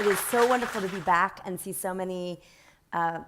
It is so wonderful to be back and see so many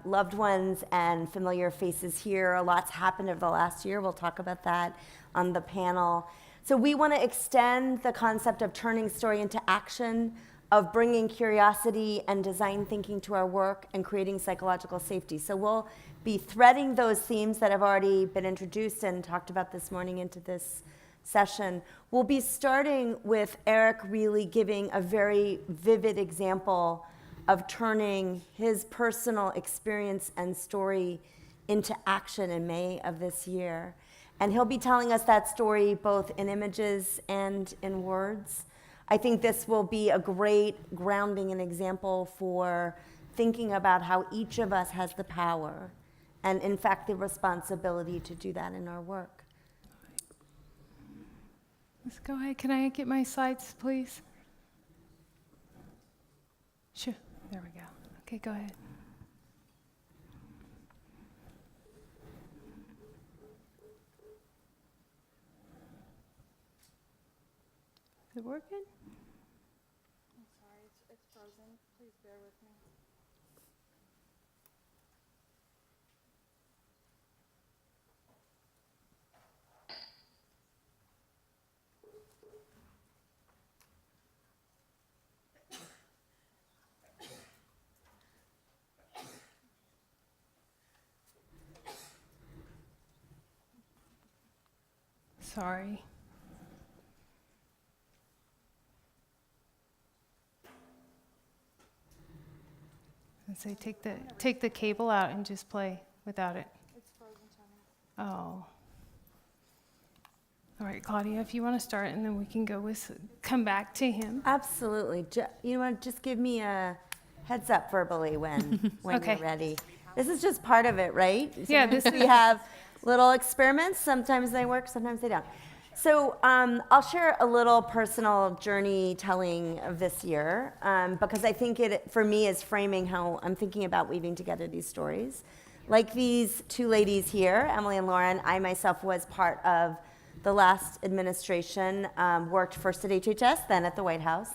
loved ones and familiar faces here. A lot's happened over the last year. We'll talk about that on the panel. So we want to extend the concept of turning story into action, of bringing curiosity and design thinking to our work and creating psychological safety. So we'll be threading those themes that have already been introduced and talked about this morning into this session. We'll be starting with Eric really giving a very vivid example of turning his personal experience and story into action in May of this year. And he'll be telling us that story both in images and in words. I think this will be a great grounding and example for thinking about how each of us has the power and, in fact, the responsibility to do that in our work. Let's go ahead. Can I get my slides, please? Sure. There we go. Okay, go ahead. Is it working? I'm sorry, it's frozen. Please bear with me. Sorry. And say take the cable out and just play without it. It's frozen, Toni. Oh. All right, Claudia, if you want to start, and then we can come back to him. Absolutely. You want to just give me a heads up verbally when Okay. you're ready. This is just part of it, right? Yeah, Sometimes we have little experiments. Sometimes they work, sometimes they don't. So I'll share a little personal journey telling of this year because I think it, for me, is framing how I'm thinking about weaving together these stories. Like these two ladies here, Emily and Lauren, I myself was part of the last administration, worked first at HHS, then at the White House.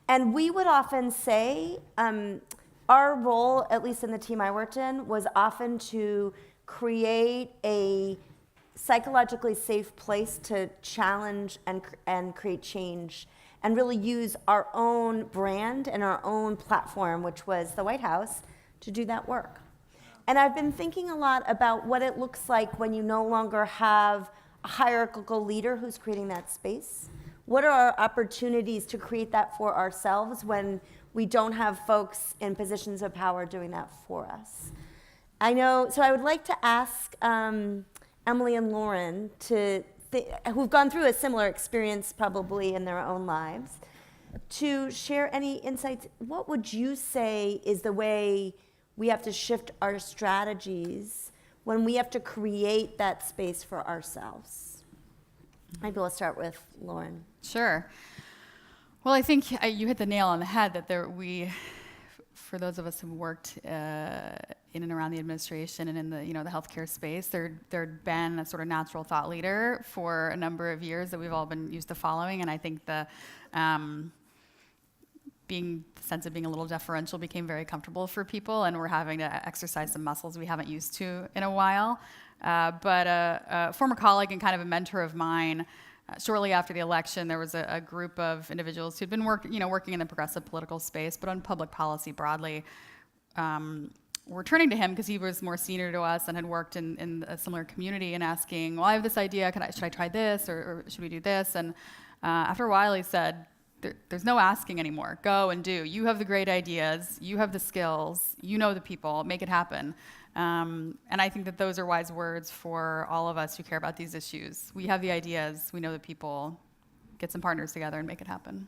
And we would often say our role, at least in the team I worked in, was often to create a psychologically safe place to challenge and create change and really use our own brand and our own platform, which was the White House, to do that work. And I've been thinking a lot about what it looks like when you no longer have a hierarchical leader who's creating that space. What are our opportunities to create that for ourselves when we don't have folks in positions of power doing that for us? I know, so I would like to ask Emily and Lauren, who've gone through a similar experience probably in their own lives, to share any insights. What would you say is the way we have to shift our strategies when we have to create that space for ourselves? Maybe we'll start with Lauren. Sure. Well, I think you hit the nail on the head that for those of us who worked in and around the administration and in the the healthcare space, there'd been a sort of natural thought leader for a number of years that we've all been used to following, and I think the sense of being a little deferential became very comfortable for people, and we're having to exercise some muscles we haven't used to in a while. But a former colleague and kind of a mentor of mine, shortly after the election, there was a group of individuals who'd been working in the progressive political space, but on public policy broadly. We're turning to him because he was more senior to us and had worked in a similar community, and asking, well, I have this idea, should I try this, or should we do this? And after a while he said, there's no asking anymore. Go and do. You have the great ideas, you have the skills, you know the people, make it happen. And I think that those are wise words for all of us who care about these issues. We have the ideas, we know the people, get some partners together and make it happen.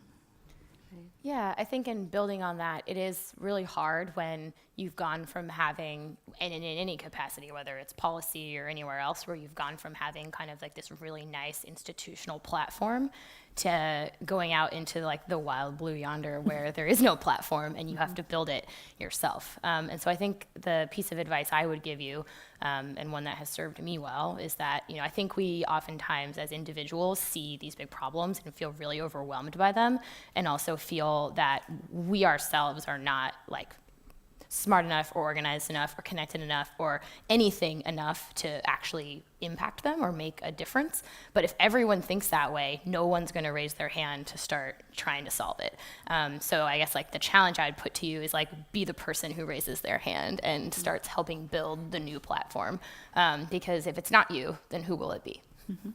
Yeah, I think in building on that, it is really hard when you've gone from having, and in any capacity, whether it's policy or anywhere else, where you've gone from having kind of like this really nice institutional platform to going out into like the wild blue yonder where there is no platform and you have to build it yourself. And so I think the piece of advice I would give you, and one that has served me well, is that, I think we oftentimes as individuals see these big problems and feel really overwhelmed by them, and also feel feel that we ourselves are not like smart enough or organized enough or connected enough or anything enough to actually impact them or make a difference. But if everyone thinks that way, no one's going to raise their hand to start trying to solve it. So I guess like the challenge I'd put to you is like be the person who raises their hand and starts helping build the new platform. Because if it's not you, then who will it be? Mm-hmm.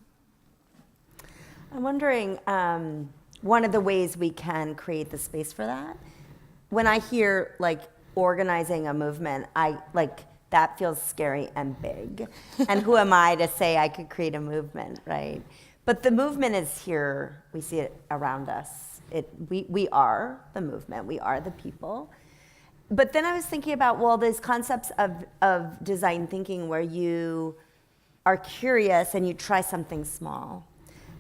I'm wondering, one of the ways we can create the space for that, when I hear like organizing a movement, that feels scary and big. And who am I to say I could create a movement, right? But the movement is here. We see it around us. We are the movement. We are the people. But then I was thinking about, well, these concepts of design thinking where you are curious and you try something small.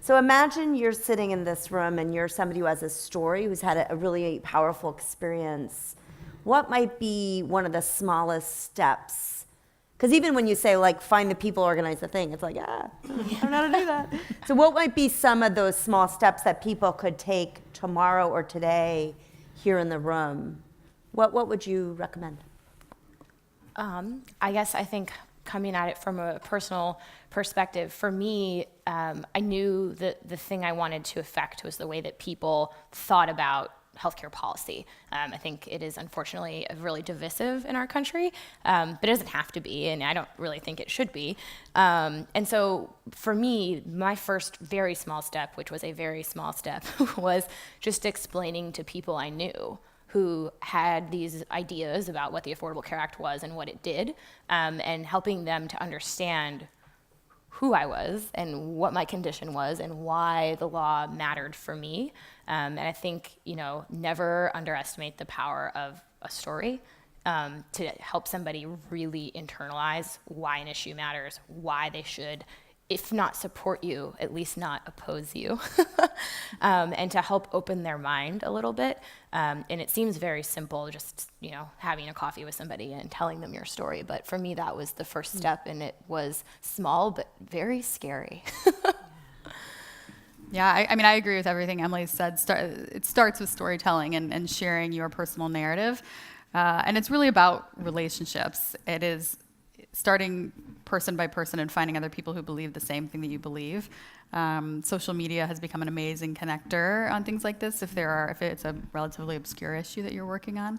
So imagine you're sitting in this room and you're somebody who has a story, who's had a really powerful experience. What might be one of the smallest steps? Because even when you say, like, find the people, organize the thing, it's like, I don't know how to do that. So what might be some of those small steps that people could take tomorrow or today here in the room? What would you recommend? I guess I think coming at it from a personal perspective, for me, I knew that the thing I wanted to affect was the way that people thought about healthcare policy. I think it is unfortunately really divisive in our country, but it doesn't have to be, and I don't really think it should be. And so for me, my first very small step, which was a very small step, was just explaining to people I knew who had these ideas about what the Affordable Care Act was and what it did, and helping them to understand who I was and what my condition was and why the law mattered for me. And I think, never underestimate the power of a story to help somebody really internalize why an issue matters, why they should, if not support you, at least not oppose you, and to help open their mind a little bit. And it seems very simple, just, having a coffee with somebody and telling them your story. But for me, that was the first step, and it was small, but very scary. Yeah, I agree with everything Emily said. It starts with storytelling and sharing your personal narrative. And it's really about relationships. It is starting person by person and finding other people who believe the same thing that you believe. Social media has become an amazing connector on things like this if it's a relatively obscure issue that you're working on.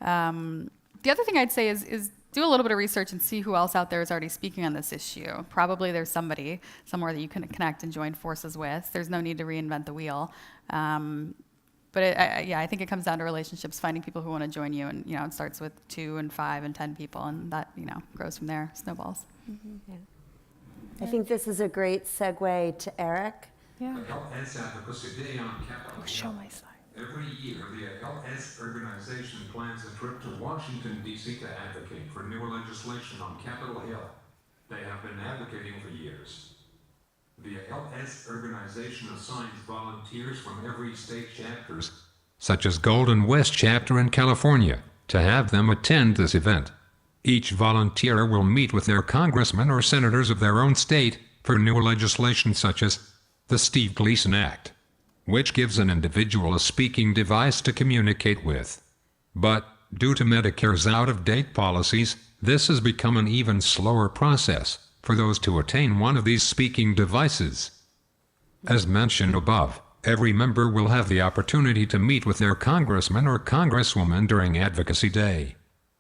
The other thing I'd say is do a little bit of research and see who else out there is already speaking on this issue. Probably there's somebody somewhere that you can connect and join forces with. There's no need to reinvent the wheel. But I think it comes down to relationships, finding people who want to join you, and it starts with 2 and 5 and 10 people, and that grows from there, snowballs. Mm-hmm. Yeah. I think this is a great segue to Eric. Yeah. LS Advocacy Day on Capitol Show Hill. my slide. Every year, the LS organization plans a trip to Washington, D.C. to advocate for new legislation on Capitol Hill. They have been advocating for years. The LS organization assigns volunteers from every state chapters, such as Golden West chapter in California, to have them attend this event. Each volunteer will meet with their congressmen or senators of their own state for new legislation such as the Steve Gleason Act, which gives an individual a speaking device to communicate with. But, due to Medicare's out-of-date policies, this has become an even slower process for those to attain one of these speaking devices. As mentioned above, every member will have the opportunity to meet with their congressman or congresswoman during Advocacy Day.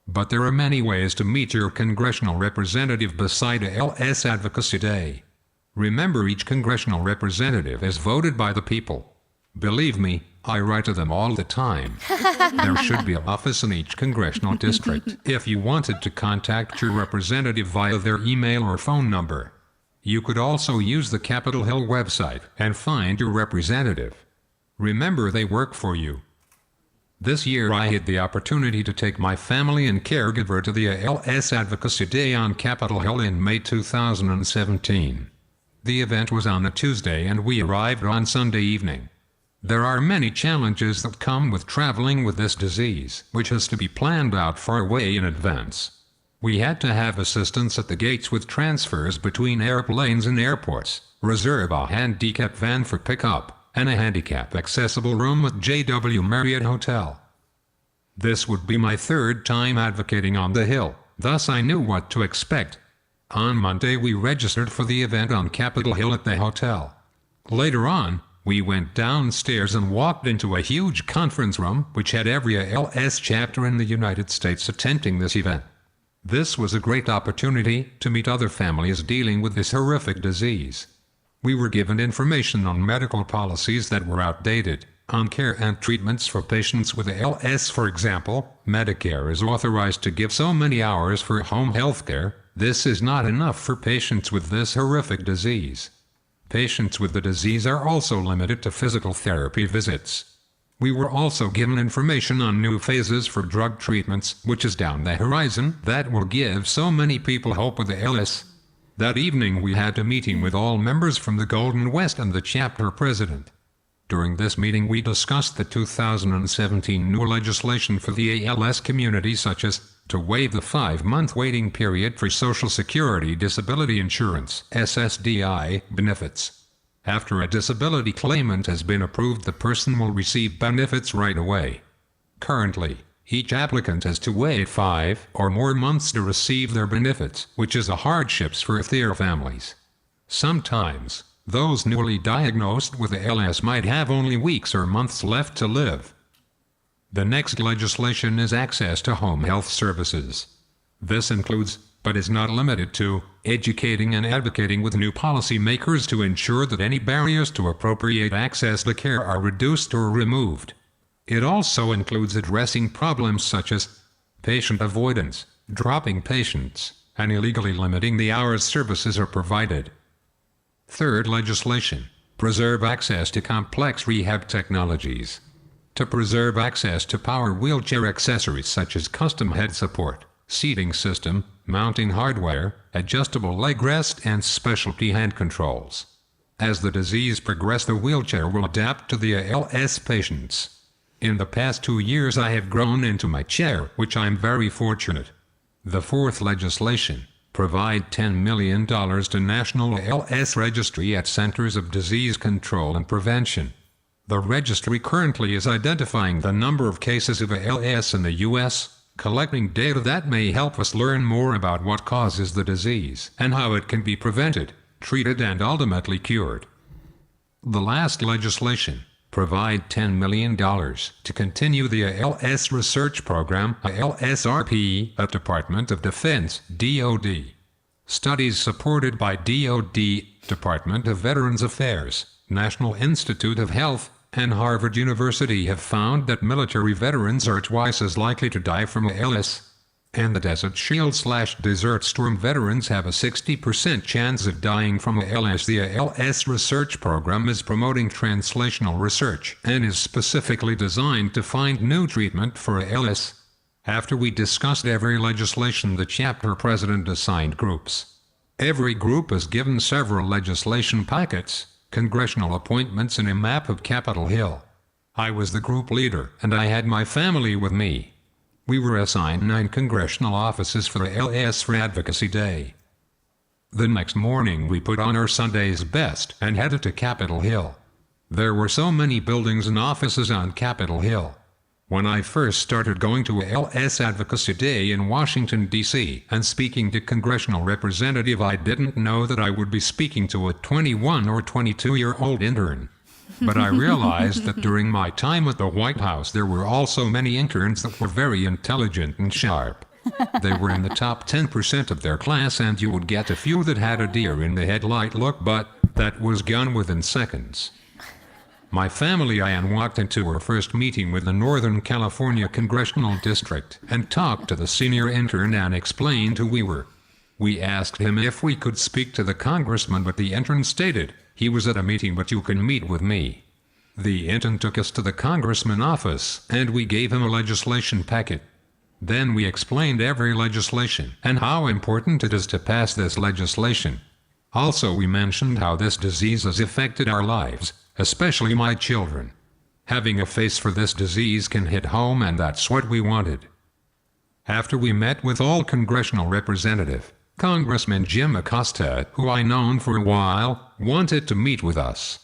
But there are many ways to meet your congressional representative beside a LS Advocacy Day. Remember, each congressional representative is voted by the people. Believe me, I write to them all the time. There should be an office in each congressional district. If you wanted to contact your representative via their email or phone number, you could also use the Capitol Hill website and find your representative. Remember, they work for you. This year I had the opportunity to take my family and caregiver to the LS Advocacy Day on Capitol Hill in May 2017. The event was on a Tuesday and we arrived on Sunday evening. There are many challenges that come with traveling with this disease, which has to be planned out far way in advance. We had to have assistance at the gates with transfers between airplanes and airports, reserve a handicapped van for pickup, and a handicap-accessible room at JW Marriott Hotel. This would be my third time advocating on the Hill, thus I knew what to expect. On Monday we registered for the event on Capitol Hill at the hotel. Later on, we went downstairs and walked into a huge conference room which had every ALS chapter in the United States attending this event. This was a great opportunity to meet other families dealing with this horrific disease. We were given information on medical policies that were outdated, on care and treatments for patients with ALS. For example, Medicare is authorized to give so many hours for home health care. This is not enough for patients with this horrific disease. Patients with the disease are also limited to physical therapy visits. We were also given information on new phases for drug treatments, which is down the horizon, that will give so many people hope with ALS. That evening we had a meeting with all members from the Golden West and the chapter president. During this meeting we discussed the 2017 new legislation for the ALS community, such as to waive the 5-month waiting period for Social Security Disability Insurance (SSDI) benefits. After a disability claimant has been approved, the person will receive benefits right away. Currently, each applicant has to wait 5 or more months to receive their benefits, which is a hardship for their families. Sometimes, those newly diagnosed with ALS might have only weeks or months left to live. The next legislation is access to home health services. This includes, but is not limited to, educating and advocating with new policymakers to ensure that any barriers to appropriate access to care are reduced or removed. It also includes addressing problems such as patient avoidance, dropping patients, and illegally limiting the hours services are provided. Third legislation, preserve access to complex rehab technologies. To preserve access to power wheelchair accessories such as custom head support, seating system, mounting hardware, adjustable leg rest, and specialty hand controls. As the disease progresses, the wheelchair will adapt to the ALS patients. In the past 2 years I have grown into my chair, which I'm very fortunate. The fourth legislation, provide $10 million to National ALS Registry at Centers of Disease Control and Prevention. The registry currently is identifying the number of cases of ALS in the U.S., collecting data that may help us learn more about what causes the disease and how it can be prevented, treated, and ultimately cured. The last legislation, provide $10 million to continue the ALS research program, ALSRP, at Department of Defense, DoD. Studies supported by DoD, Department of Veterans Affairs, National Institute of Health, and Harvard University have found that military veterans are twice as likely to die from ALS, and the Desert Shield/Desert Storm veterans have a 60% chance of dying from ALS. The ALS research program is promoting translational research and is specifically designed to find new treatment for ALS. After we discussed every legislation, the chapter president assigned groups. Every group is given several legislation packets, congressional appointments, and a map of Capitol Hill. I was the group leader, and I had my family with me. We were assigned 9 congressional offices for ALS for Advocacy Day. The next morning we put on our Sunday's best and headed to Capitol Hill. There were so many buildings and offices on Capitol Hill. When I first started going to ALS Advocacy Day in Washington, D.C., and speaking to congressional representative, I didn't know that I would be speaking to a 21 or 22-year-old intern. But I realized that during my time at the White House there were also many interns that were very intelligent and sharp. They were in the top 10% of their class, and you would get a few that had a deer in the headlight look, but that was gone within seconds. My family and I walked into our first meeting with the Northern California Congressional District and talked to the senior intern and explained who we were. We asked him if we could speak to the congressman, but the intern stated, "He was at a meeting, but you can meet with me." The intern took us to the congressman's office and we gave him a legislation packet. Then we explained every legislation and how important it is to pass this legislation. Also, we mentioned how this disease has affected our lives, especially my children. Having a face for this disease can hit home, and that's what we wanted. After we met with all congressional representatives, Congressman Jim Acosta, who I known for a while, wanted to meet with us.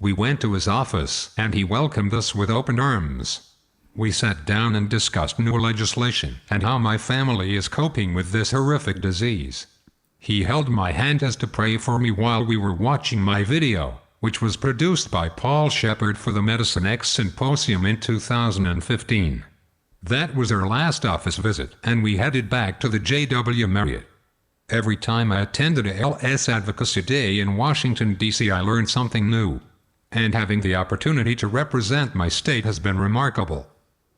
We went to his office, and he welcomed us with open arms. We sat down and discussed new legislation and how my family is coping with this horrific disease. He held my hand as to pray for me while we were watching my video, which was produced by Paul Shepard for the Medicine X Symposium in 2015. That was our last office visit, and we headed back to the JW Marriott. Every time I attended a LS Advocacy Day in Washington, D.C., I learned something new. And having the opportunity to represent my state has been remarkable.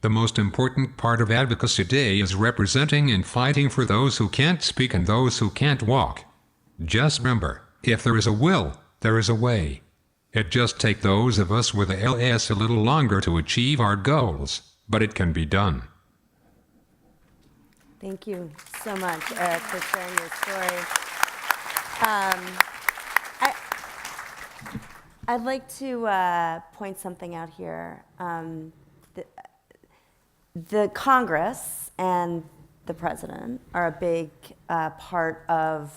The most important part of Advocacy Day is representing and fighting for those who can't speak and those who can't walk. Just remember, if there is a will, there is a way. It just takes those of us with a LS a little longer to achieve our goals, but it can be done. Thank you so much, Eric, for sharing your story. I'd like to point something out here. The Congress and the president are a big part of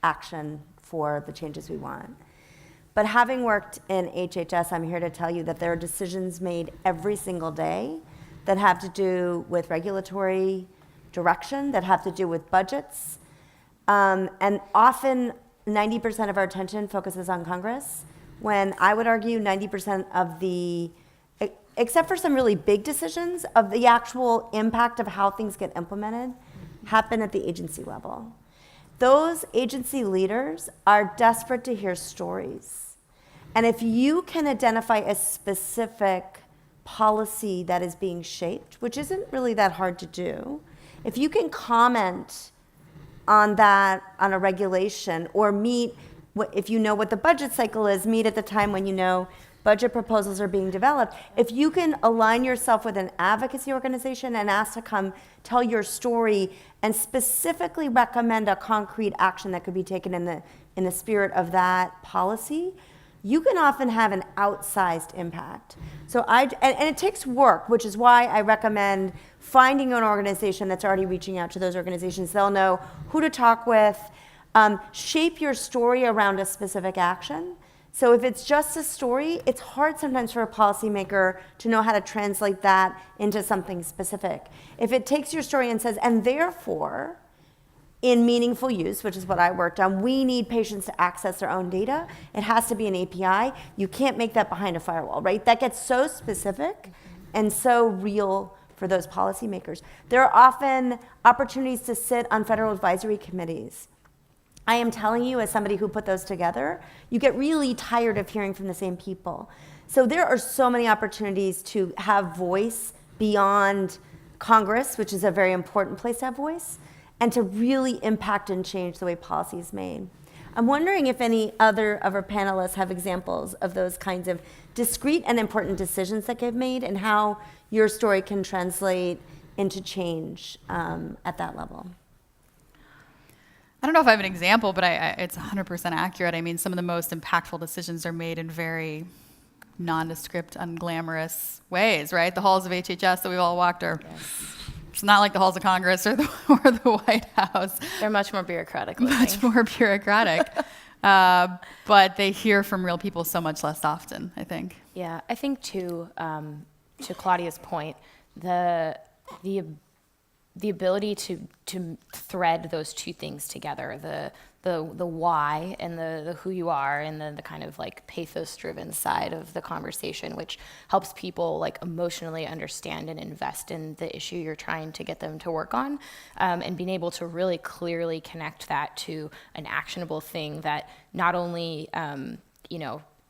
action for the changes we want. But having worked in HHS, I'm here to tell you that there are decisions made every single day that have to do with regulatory direction, that have to do with budgets. And often 90% of our attention focuses on Congress, when I would argue 90% of the, except for some really big decisions, of the actual impact of how things get implemented happen at the agency level. Those agency leaders are desperate to hear stories. And if you can identify a specific policy that is being shaped, which isn't really that hard to do, if you can comment on that, on a regulation, or meet, if you know what the budget cycle is, meet at the time when you know budget proposals are being developed. If you can align yourself with an advocacy organization and ask to come tell your story and specifically recommend a concrete action that could be taken in the spirit of that policy, you can often have an outsized impact. So and it takes work, which is why I recommend finding an organization that's already reaching out to those organizations. They'll know who to talk with. Shape your story around a specific action. So if it's just a story, it's hard sometimes for a policymaker to know how to translate that into something specific. If it takes your story and says, and therefore, in meaningful use, which is what I worked on, we need patients to access their own data. It has to be an API. You can't make that behind a firewall, right? That gets so specific and so real for those policymakers. There are often opportunities to sit on federal advisory committees. I am telling you, as somebody who put those together, you get really tired of hearing from the same people. So there are so many opportunities to have voice beyond Congress, which is a very important place to have voice, and to really impact and change the way policy is made. I'm wondering if any other of our panelists have examples of those kinds of discrete and important decisions that get made and how your story can translate into change at that level. I don't know if I have an example, but it's 100% accurate. I mean, some of the most impactful decisions are made in very nondescript, unglamorous ways, right? The halls of HHS that we've all walked are, it's not like the halls of Congress or the White House. They're much more bureaucratic. Much more bureaucratic. But they hear from real people so much less often, I think. Yeah, I think to Claudia's point, the ability to thread those two things together, the why and the who you are, and then the kind of like pathos-driven side of the conversation, which helps people like emotionally understand and invest in the issue you're trying to get them to work on, and being able to really clearly connect that to an actionable thing that not only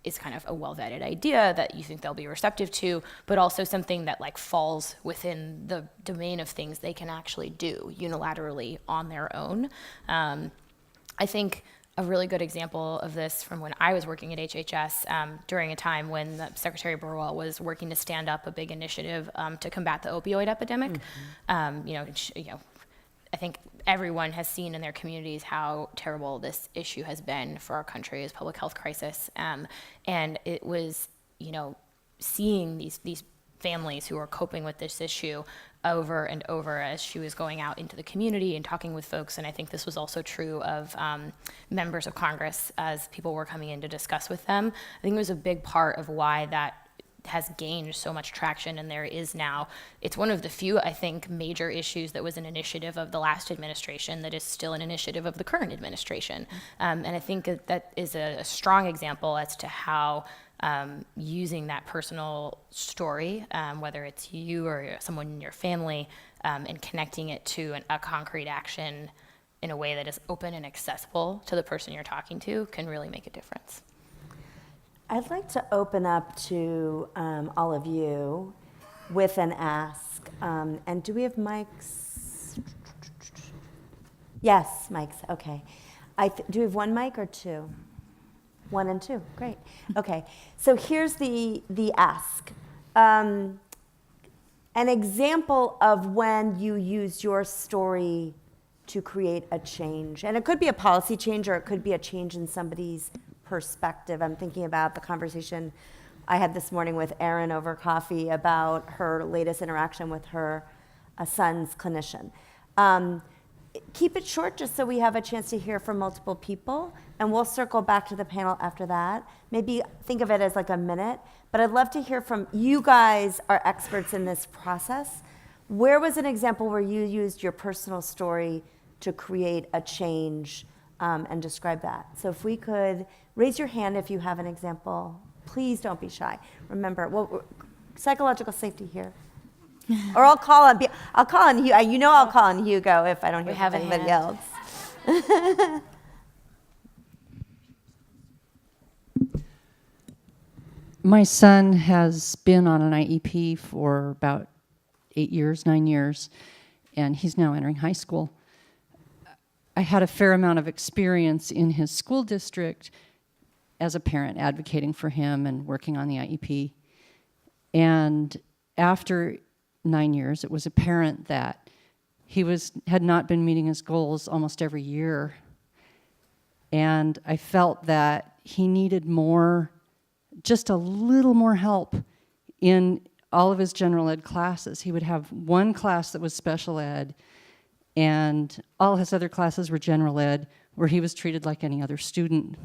is kind of a well-vetted idea that you think they'll be receptive to, but also something that like falls within the domain of things they can actually do unilaterally on their own. I think a really good example of this from when I was working at HHS during a time when Secretary Burwell was working to stand up a big initiative to combat the opioid epidemic. I think everyone has seen in their communities how terrible this issue has been for our country as public health crisis. And it was, seeing these families who are coping with this issue over and over as she was going out into the community and talking with folks. And I think this was also true of members of Congress as people were coming in to discuss with them. I think it was a big part of why that has gained so much traction, and there is now, it's one of the few, I think, major issues that was an initiative of the last administration that is still an initiative of the current administration. And I think that is a strong example as to how using that personal story, whether it's you or someone in your family, and connecting it to a concrete action in a way that is open and accessible to the person you're talking to can really make a difference. I'd like to open up to all of you with an ask. And do we have mics? Yes, mics, okay. Do we have one mic or two? One and two, great. Okay, so here's the ask. An example of when you use your story to create a change. And it could be a policy change, or it could be a change in somebody's perspective. I'm thinking about the conversation I had this morning with Erin over coffee about her latest interaction with her son's clinician. Keep it short just so we have a chance to hear from multiple people, and we'll circle back to the panel after that. Maybe think of it as like a minute, but I'd love to hear from you guys, are experts in this process. Where was an example where you used your personal story to create a change, and describe that? So if we could raise your hand if you have an example. Please don't be shy. Remember, psychological safety here. Or I'll call on you. I'll call on Hugo if I don't hear from anybody else. My son has been on an IEP for about 9 years, and he's now entering high school. I had a fair amount of experience in his school district as a parent advocating for him and working on the IEP. And after 9 years, it was apparent that he had not been meeting his goals almost every year. And I felt that he needed just a little more help in all of his general ed classes. He would have one class that was special ed, and all his other classes were general ed, where he was treated like any other student.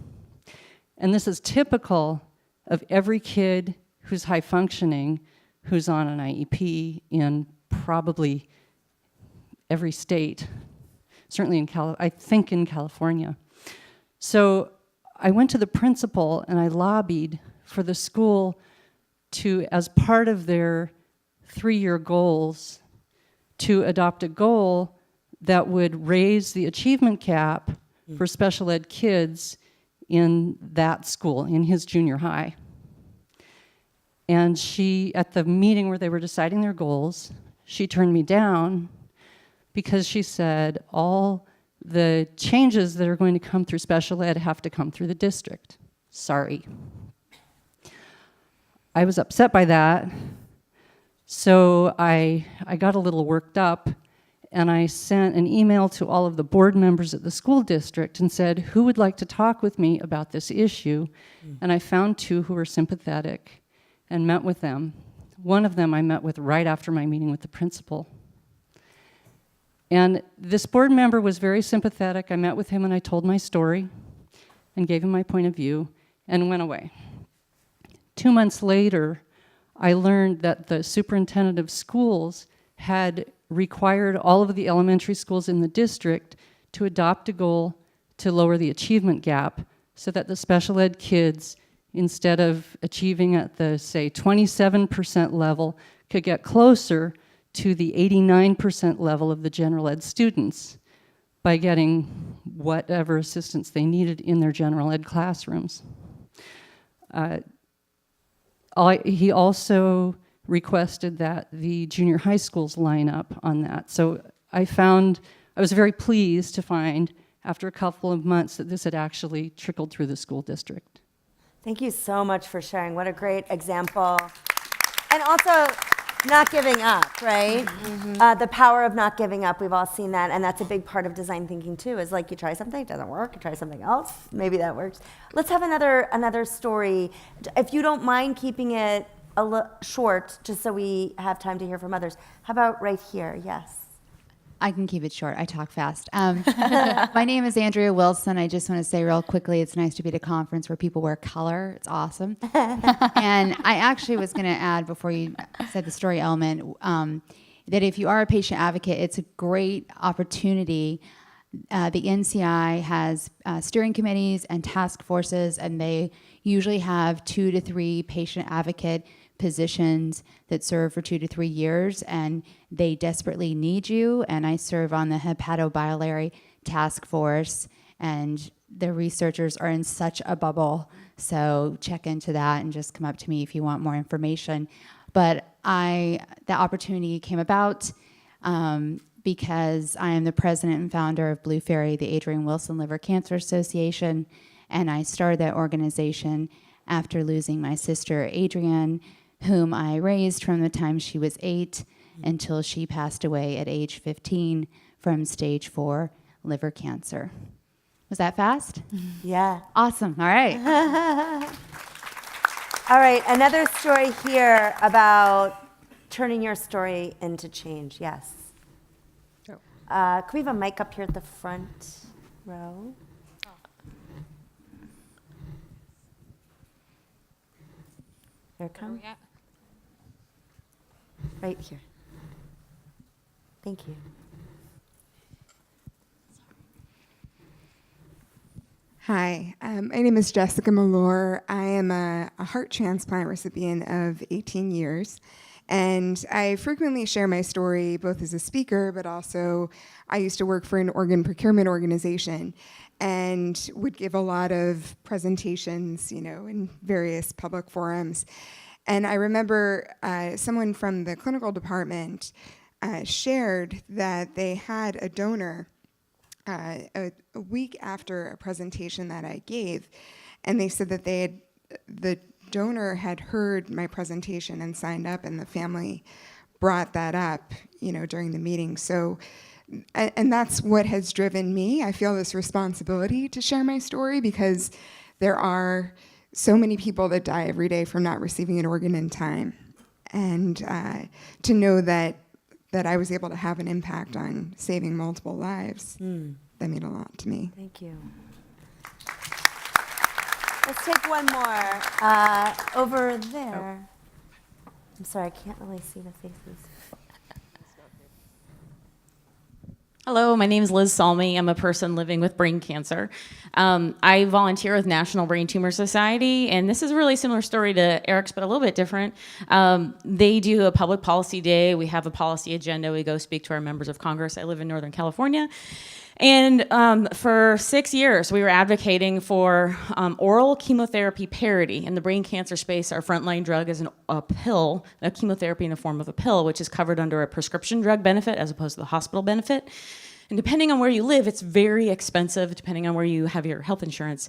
And this is typical of every kid who's high functioning, who's on an IEP in probably every state, certainly I think in California. So I went to the principal and I lobbied for the school to, as part of their 3-year goals, to adopt a goal that would raise the achievement gap for special ed kids in that school, in his junior high. And she, at the meeting where they were deciding their goals, she turned me down because she said all the changes that are going to come through special ed have to come through the district. Sorry. I was upset by that, so I got a little worked up, and I sent an email to all of the board members at the school district and said, who would like to talk with me about this issue? And I found 2 who were sympathetic and met with them. One of them I met with right after my meeting with the principal. And this board member was very sympathetic. I met with him and I told my story and gave him my point of view and went away. 2 months later, I learned that the superintendent of schools had required all of the elementary schools in the district to adopt a goal to lower the achievement gap so that the special ed kids, instead of achieving at the, say, 27% level, could get closer to the 89% level of the general ed students by getting whatever assistance they needed in their general ed classrooms. He also requested that the junior high schools line up on that. So I was very pleased to find, after a couple of months, that this had actually trickled through the school district. Thank you so much for sharing. What a great example. And also, not giving up, right? Mm-hmm. The power of not giving up, we've all seen that, and that's a big part of design thinking too, is like you try something, it doesn't work, you try something else, maybe that works. Let's have another story. If you don't mind keeping it short, just so we have time to hear from others. How about right here? Yes. I can keep it short. I talk fast. My name is Andrea Wilson. I just want to say real quickly, it's nice to be at a conference where people wear color. It's awesome. And I actually was going to add, before you said the story element, that if you are a patient advocate, it's a great opportunity. The NCI has steering committees and task forces, and they usually have 2 to 3 patient advocate positions that serve for 2 to 3 years, and they desperately need you. And I serve on the hepatobiliary task force, and the researchers are in such a bubble. So check into that and just come up to me if you want more information. But the opportunity came about because I am the president and founder of Blue Fairy, the Adrienne Wilson Liver Cancer Association, and I started that organization after losing my sister Adrienne, whom I raised from the time she was 8 until she passed away at age 15 from stage 4 liver cancer. Was that fast? Yeah. Awesome. All right. All right, another story here about turning your story into change. Yes. Can we have a mic up here at the front row? Here it comes. Right here. Thank you. Hi, my name is Jessica Malore. I am a heart transplant recipient of 18 years, and I frequently share my story both as a speaker, but also I used to work for an organ procurement organization and would give a lot of presentations, in various public forums. And I remember someone from the clinical department shared that they had a donor a week after a presentation that I gave, and they said that the donor had heard my presentation and signed up, and the family brought that up, during the meeting. So, and that's what has driven me. I feel this responsibility to share my story because there are so many people that die every day from not receiving an organ in time, and to know that I was able to have an impact on saving multiple lives, that meant a lot to me. Thank you. Let's take one more over there. I'm sorry, I can't really see the faces. Hello, my name is Liz Salmi. I'm a person living with brain cancer. I volunteer with National Brain Tumor Society, and this is a really similar story to Eric's, but a little bit different. They do a public policy day. We have a policy agenda. We go speak to our members of Congress. I live in Northern California. And for 6 years, we were advocating for oral chemotherapy parity. In the brain cancer space, our frontline drug is a pill, a chemotherapy in the form of a pill, which is covered under a prescription drug benefit as opposed to the hospital benefit. And depending on where you live, it's very expensive, depending on where you have your health insurance.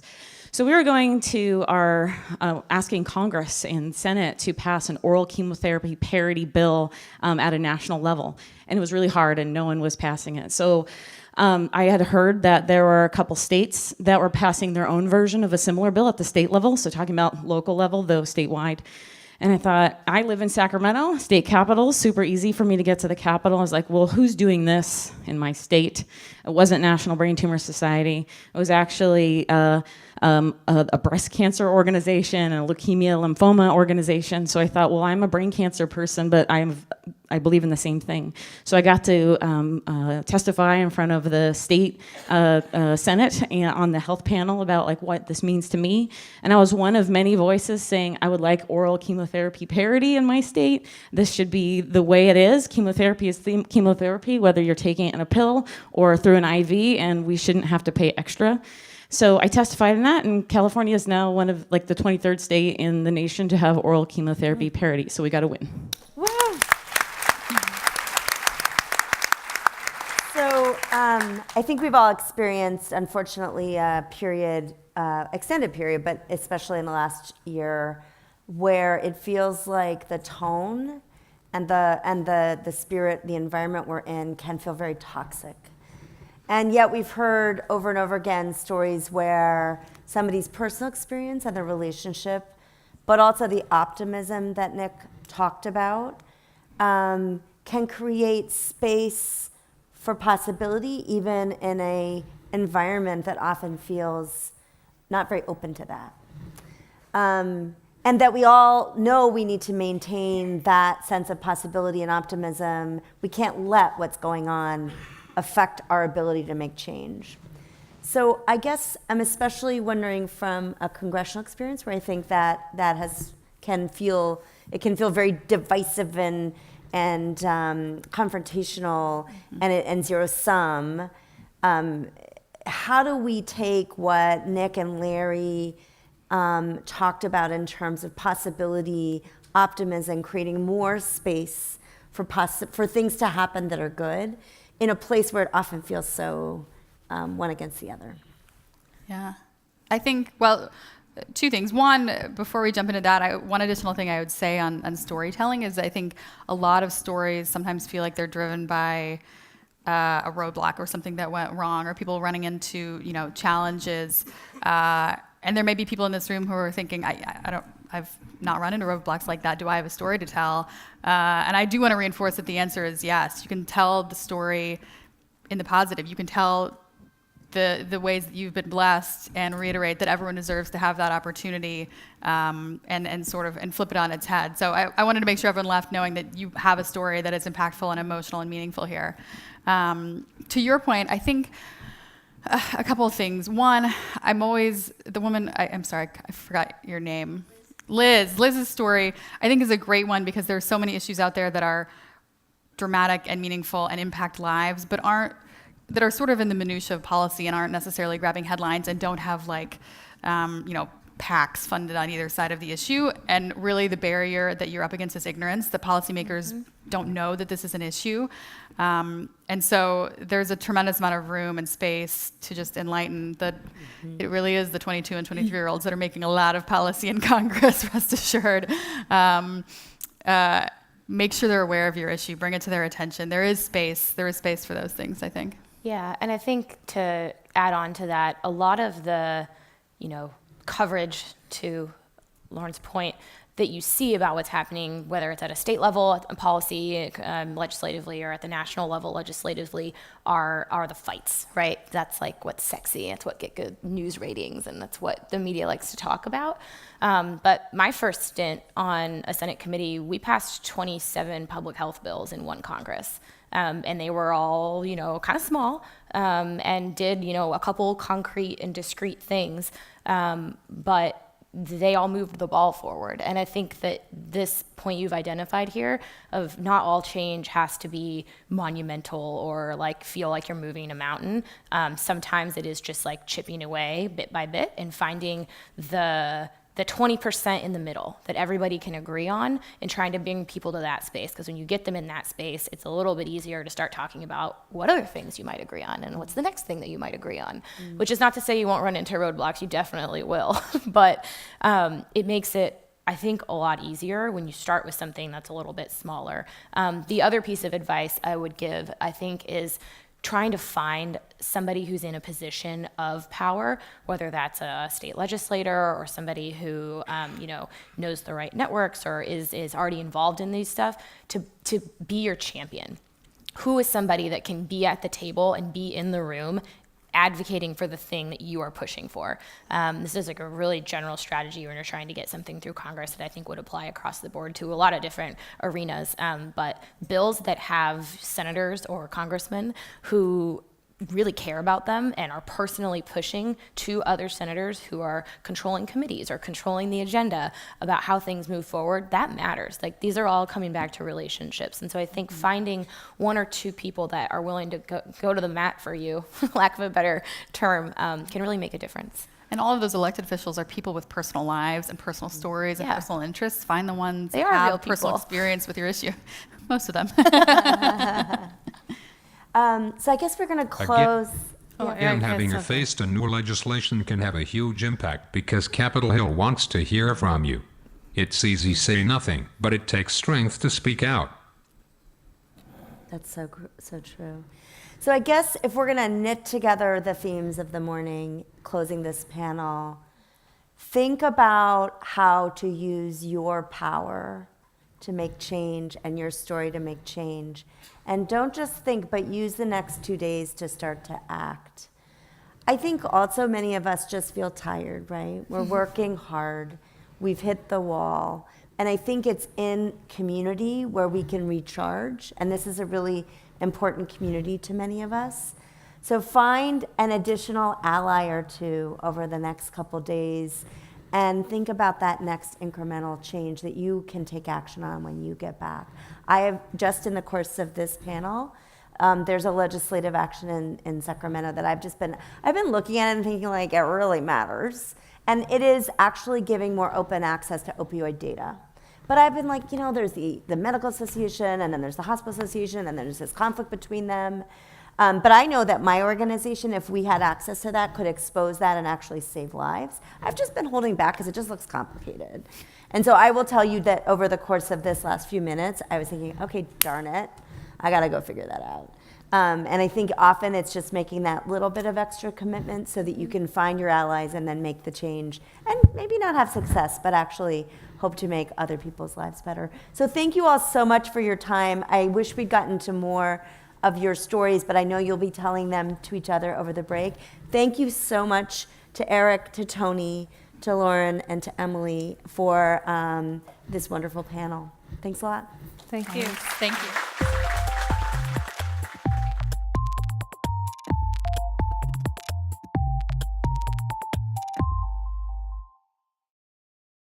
So we were going to asking Congress and Senate to pass an oral chemotherapy parity bill at a national level. And it was really hard, and no one was passing it. So I had heard that there were a couple states that were passing their own version of a similar bill at the state level, so talking about local level, though statewide. And I thought, I live in Sacramento, state capital, super easy for me to get to the capital. I was like, well, who's doing this in my state? It wasn't National Brain Tumor Society. It was actually a breast cancer organization, a leukemia, lymphoma organization. So I thought, well, I'm a brain cancer person, but I believe in the same thing. So I got to testify in front of the state Senate and on the health panel about like what this means to me. And I was one of many voices saying I would like oral chemotherapy parity in my state. This should be the way it is. Chemotherapy is chemotherapy, whether you're taking it in a pill or through an IV, and we shouldn't have to pay extra. So I testified in that, and California is now one of like the 23rd state in the nation to have oral chemotherapy parity. So we got to win. Woo! So I think we've all experienced, unfortunately, a period, extended period, but especially in the last year, where it feels like the tone and the spirit, the environment we're in can feel very toxic. And yet we've heard over and over again stories where somebody's personal experience and their relationship but also the optimism that Nick talked about, can create space for possibility even in a environment that often feels not very open to that. And that we all know we need to maintain that sense of possibility and optimism. We can't let what's going on affect our ability to make change. So I guess I'm especially wondering from a congressional experience where I think that can feel very divisive and confrontational and zero sum. How do we take what Nick and Larry talked about in terms of possibility, optimism, creating more space for things to happen that are good in a place where it often feels so one against the other? Yeah. I think, well, two things. One, before we jump into that, one additional thing I would say on storytelling is I think a lot of stories sometimes feel like they're driven by a roadblock or something that went wrong, or people running into, challenges. And there may be people in this room who are thinking, I've not run into roadblocks like that. Do I have a story to tell? And I do want to reinforce that the answer is yes. You can tell the story in the positive. You can tell the ways that you've been blessed and reiterate that everyone deserves to have that opportunity, and flip it on its head. So I wanted to make sure everyone left knowing that you have a story that is impactful and emotional and meaningful here. To your point, I think a couple of things. One, I'm sorry, I forgot your name. Liz's story, I think, is a great one because there are so many issues out there that are dramatic and meaningful and impact lives, but that are sort of in the minutia of policy and aren't necessarily grabbing headlines and don't have PACs funded on either side of the issue. And really the barrier that you're up against is ignorance. The policymakers don't know that this is an issue. And so there's a tremendous amount of room and space to just enlighten that it really is the 22 and 23-year-olds that are making a lot of policy in Congress, rest assured. Make sure they're aware of your issue. Bring it to their attention. There is space for those things, I think. Yeah, and I think to add on to that, a lot of the, coverage, to Lauren's point, that you see about what's happening, whether it's at a state level, policy, legislatively, or at the national level, legislatively, are the fights, right? That's like what's sexy. It's what get good news ratings, and that's what the media likes to talk about. But my first stint on a Senate committee, we passed 27 public health bills in one Congress. And they were all, kind of small, and did, a couple concrete and discrete things. But they all moved the ball forward. And I think that this point you've identified here of not all change has to be monumental or feel like you're moving a mountain. Sometimes it is just chipping away bit by bit and finding the 20% in the middle that everybody can agree on, and trying to bring people to that space. Because when you get them in that space, it's a little bit easier to start talking about what other things you might agree on and what's the next thing that you might agree on. Which is not to say you won't run into roadblocks, you definitely will. But it makes it, I think, a lot easier when you start with something that's a little bit smaller. The other piece of advice I would give, I think, is trying to find somebody who's in a position of power, whether that's a state legislator or somebody who knows the right networks or is already involved in these stuff, to be your champion. Who is somebody that can be at the table and be in the room advocating for the thing that you are pushing for? This is a really general strategy when you're trying to get something through Congress that I think would apply across the board to a lot of different arenas. But bills that have senators or congressmen who really care about them and are personally pushing to other senators who are controlling committees or controlling the agenda about how things move forward, that matters. These are all coming back to relationships. And so I think finding one or two people that are willing to go to the mat for you, lack of a better term, can really make a difference. And all of those elected officials are people with personal lives and personal stories and personal interests. Find the ones They that are have real personal people. experience with your issue. Most of them. So I guess we're going to close. And having faced a new legislation can have a huge impact because Capitol Hill wants to hear from you. It's easy to say nothing, but it takes strength to speak out. That's so true. So I guess if we're going to knit together the themes of the morning, closing this panel, think about how to use your power to make change and your story to make change. And don't just think, but use the next 2 days to start to act. I think also many of us just feel tired, right? We're working hard. We've hit the wall. And I think it's in community where we can recharge. And this is a really important community to many of us. So find an additional ally or two over the next couple days and think about that next incremental change that you can take action on when you get back. I have, just in the course of this panel, there's a legislative action in Sacramento that I've been looking at it and thinking like, it really matters. And it is actually giving more open access to opioid data. But I've been like, there's the medical association, and then there's the hospital association, and then there's this conflict between them. But I know that my organization, if we had access to that, could expose that and actually save lives. I've just been holding back because it just looks complicated. And so I will tell you that over the course of this last few minutes, I was thinking, okay, darn it, I got to go figure that out. And I think often it's just making that little bit of extra commitment so that you can find your allies and then make the change and maybe not have success, but actually hope to make other people's lives better. So thank you all so much for your time. I wish we'd gotten to more of your stories, but I know you'll be telling them to each other over the break. Thank you so much to Eric, to Toni, to Lauren, and to Emily for this wonderful panel. Thanks a lot. Thank you. Thank you.